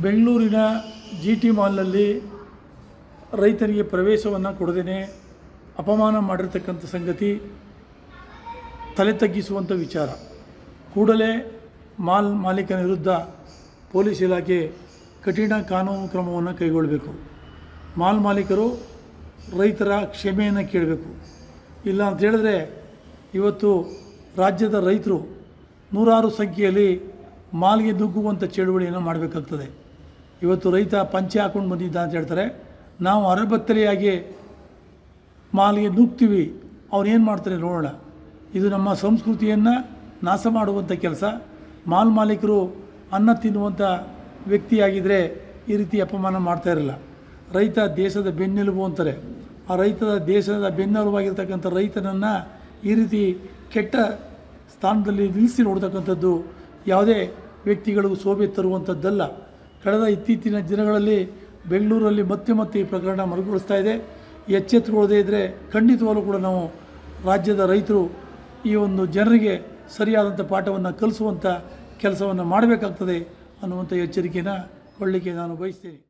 ಬೆಂಗಳೂರಿನ G T ಮಾಲ್ನಲ್ಲಿ ರೈತರಿಗೆ ಪ್ರವೇಶವನ್ನು ಕೊಡದೇ ಅಪಮಾನ ಮಾಡಿರ್ತಕ್ಕಂಥ ಸಂಗತಿ ತಲೆ ತಗ್ಗಿಸುವಂಥ ವಿಚಾರ. ಕೂಡಲೇ ಮಾಲ್ ಮಾಲೀಕನ ವಿರುದ್ಧ ಪೊಲೀಸ್ ಇಲಾಖೆ ಕಠಿಣ ಕಾನೂನು ಕ್ರಮವನ್ನು ಕೈಗೊಳ್ಳಬೇಕು. ಮಾಲ್ ಮಾಲೀಕರು ರೈತರ ಕ್ಷಮೆಯನ್ನು ಕೇಳಬೇಕು. ಇಲ್ಲ ಅಂತ ಹೇಳಿದ್ರೆ ಇವತ್ತು ರಾಜ್ಯದ ರೈತರು ನೂರಾರು ಸಂಖ್ಯೆಯಲ್ಲಿ ಮಾಲ್ಗೆ ನುಗ್ಗುವಂಥ ಚಳುವಳಿಯನ್ನು ಮಾಡಬೇಕಾಗ್ತದೆ. ಇವತ್ತು ರೈತ ಪಂಚೆ ಹಾಕ್ಕೊಂಡು ಬಂದಿದ್ದ ಅಂತ ಹೇಳ್ತಾರೆ, ನಾವು ಅರಬತ್ತಲೆಯಾಗಿ ಮಾಲ್ಗೆ ನುಗ್ತೀವಿ, ಅವ್ರೇನು ಮಾಡ್ತಾರೆ ನೋಡೋಣ. ಇದು ನಮ್ಮ ಸಂಸ್ಕೃತಿಯನ್ನು ನಾಶ ಮಾಡುವಂಥ ಕೆಲಸ. ಮಾಲ್ ಮಾಲೀಕರು ಅನ್ನ ತಿನ್ನುವಂಥ ವ್ಯಕ್ತಿಯಾಗಿದ್ದರೆ ಈ ರೀತಿ ಅಪಮಾನ ಮಾಡ್ತಾ ಇರಲ್ಲ. ರೈತ ದೇಶದ ಬೆನ್ನೆಲುಬು ಅಂತಾರೆ. ಆ ದೇಶದ ಬೆನ್ನೆಲುಬಾಗಿರ್ತಕ್ಕಂಥ ರೈತನನ್ನು ಈ ರೀತಿ ಕೆಟ್ಟ ಸ್ಥಾನದಲ್ಲಿ ನಿಲ್ಲಿಸಿ ನೋಡ್ತಕ್ಕಂಥದ್ದು ಯಾವುದೇ ವ್ಯಕ್ತಿಗಳಿಗೂ ಶೋಭೆ ತರುವಂಥದ್ದಲ್ಲ. ಕಳೆದ ಇತ್ತೀಚಿನ ದಿನಗಳಲ್ಲಿ ಬೆಂಗಳೂರಲ್ಲಿ ಮತ್ತೆ ಈ ಪ್ರಕರಣ ಮರುಕಳಿಸ್ತಾ ಇದೆ. ಎಚ್ಚೆತ್ತುಕೊಳ್ಳದೇ ಇದ್ದರೆ ಖಂಡಿತವಾಗಲೂ ಕೂಡ ನಾವು ರಾಜ್ಯದ ರೈತರು ಈ ಒಂದು ಜನರಿಗೆ ಸರಿಯಾದಂಥ ಪಾಠವನ್ನು ಕಲಿಸುವಂಥ ಕೆಲಸವನ್ನು ಮಾಡಬೇಕಾಗ್ತದೆ ಅನ್ನುವಂಥ ಎಚ್ಚರಿಕೆಯನ್ನು ಕೊಡಲಿಕ್ಕೆ ನಾನು ಬಯಸ್ತೇನೆ.